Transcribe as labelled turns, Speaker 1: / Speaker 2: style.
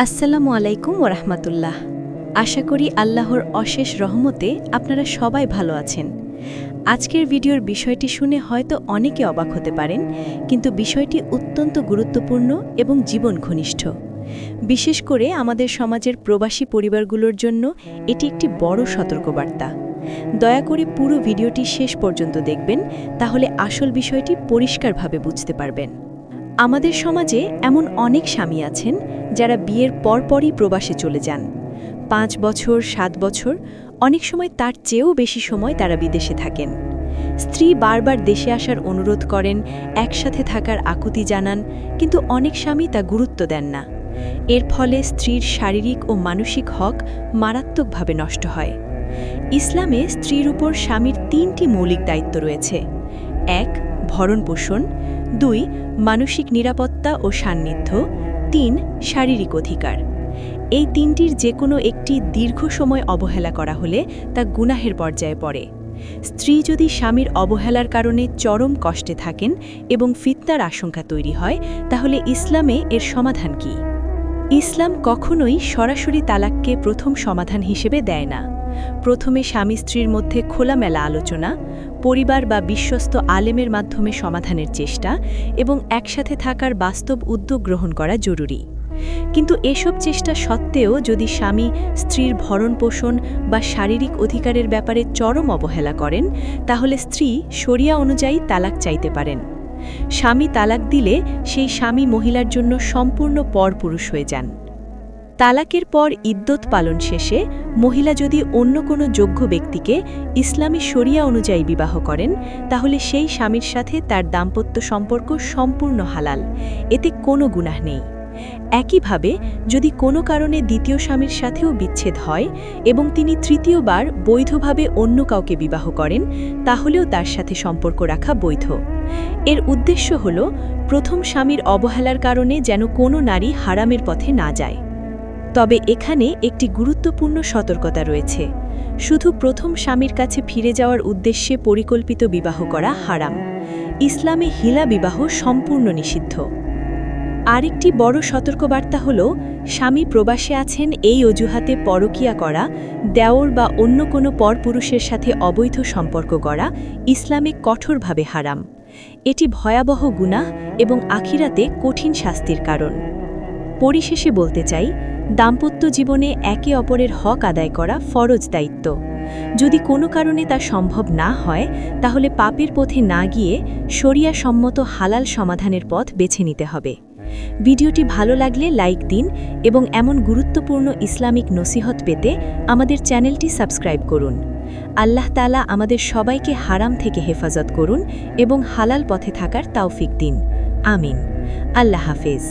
Speaker 1: আসসালামু আলাইকুম ওরহমতুল্লাহ। আশা করি আল্লাহর অশেষ রহমতে আপনারা সবাই ভালো আছেন। আজকের ভিডিওর বিষয়টি শুনে হয়তো অনেকে অবাক হতে পারেন, কিন্তু বিষয়টি অত্যন্ত গুরুত্বপূর্ণ এবং জীবন ঘনিষ্ঠ। বিশেষ করে আমাদের সমাজের প্রবাসী পরিবারগুলোর জন্য এটি একটি বড় সতর্কবার্তা। দয়া করে পুরো ভিডিওটি শেষ পর্যন্ত দেখবেন, তাহলে আসল বিষয়টি পরিষ্কারভাবে বুঝতে পারবেন। আমাদের সমাজে এমন অনেক স্বামী আছেন যারা বিয়ের পরপরই প্রবাসে চলে যান। 5 বছর, 7 বছর, অনেক সময় তার চেয়েও বেশি সময় তারা বিদেশে থাকেন। স্ত্রী বারবার দেশে আসার অনুরোধ করেন, একসাথে থাকার আকুতি জানান, কিন্তু অনেক স্বামী তা গুরুত্ব দেন না। এর ফলে স্ত্রীর শারীরিক ও মানসিক হক মারাত্মকভাবে নষ্ট হয়। ইসলামে স্ত্রীর উপর স্বামীর 3টি মৌলিক দায়িত্ব রয়েছে। 1. ভরণপোষণ, 2. মানসিক নিরাপত্তা ও সান্নিধ্য, 3. শারীরিক অধিকার। এই 3টির যে কোনো একটি দীর্ঘ সময় অবহেলা করা হলে তা গুনাহের পর্যায়ে পড়ে। স্ত্রী যদি স্বামীর অবহেলার কারণে চরম কষ্টে থাকেন এবং ফিতনার আশঙ্কা তৈরি হয়, তাহলে ইসলামে এর সমাধান কি? ইসলাম কখনোই সরাসরি তালাককে প্রথম সমাধান হিসেবে দেয় না। প্রথমে স্বামী স্ত্রীর মধ্যে খোলামেলা আলোচনা, পরিবার বা বিশ্বস্ত আলেমের মাধ্যমে সমাধানের চেষ্টা এবং একসাথে থাকার বাস্তব উদ্যোগ গ্রহণ করা জরুরি। কিন্তু এসব চেষ্টা সত্ত্বেও যদি স্বামী স্ত্রীর ভরণপোষণ বা শারীরিক অধিকারের ব্যাপারে চরম অবহেলা করেন, তাহলে স্ত্রী শরিয়া অনুযায়ী তালাক চাইতে পারেন। স্বামী তালাক দিলে সেই স্বামী মহিলার জন্য সম্পূর্ণ পরপুরুষ হয়ে যান। তালাকের পর ইদ্যত পালন শেষে মহিলা যদি অন্য কোনো যোগ্য ব্যক্তিকে ইসলামী শরিয়া অনুযায়ী বিবাহ করেন, তাহলে সেই স্বামীর সাথে তার দাম্পত্য সম্পর্ক সম্পূর্ণ হালাল, এতে কোনো গুনাহ নেই। একইভাবে যদি কোনো কারণে দ্বিতীয় স্বামীর সাথেও বিচ্ছেদ হয় এবং তিনি তৃতীয়বার বৈধভাবে অন্য কাউকে বিবাহ করেন, তাহলেও তার সাথে সম্পর্ক রাখা বৈধ। এর উদ্দেশ্য হল প্রথম স্বামীর অবহেলার কারণে যেন কোনো নারী হারামের পথে না যায়। তবে এখানে একটি গুরুত্বপূর্ণ সতর্কতা রয়েছে। শুধু প্রথম স্বামীর কাছে ফিরে যাওয়ার উদ্দেশ্যে পরিকল্পিত বিবাহ করা হারাম। ইসলামে হিলা বিবাহ সম্পূর্ণ নিষিদ্ধ। আরেকটি বড় সতর্কবার্তা হল, স্বামী প্রবাসে আছেন এই অজুহাতে পরকীয়া করা, দেওর বা অন্য কোনো পরপুরুষের সাথে অবৈধ সম্পর্ক করা ইসলামে কঠোরভাবে হারাম। এটি ভয়াবহ গুনাহ এবং আখিরাতে কঠিন শাস্তির কারণ। পরিশেষে বলতে চাই, দাম্পত্য জীবনে একে অপরের হক আদায় করা ফরজ দায়িত্ব। যদি কোনো কারণে তা সম্ভব না হয়, তাহলে পাপের পথে না গিয়ে শরিয়া সম্মত হালাল সমাধানের পথ বেছে নিতে হবে। ভিডিওটি ভালো লাগলে লাইক দিন এবং এমন গুরুত্বপূর্ণ ইসলামিক নসিহত পেতে আমাদের চ্যানেলটি সাবস্ক্রাইব করুন। আল্লাহ তাআলা আমাদের সবাইকে হারাম থেকে হেফাজত করুন এবং হালাল পথে থাকার তৌফিক দিন। আমিন। আল্লাহ হাফেজ।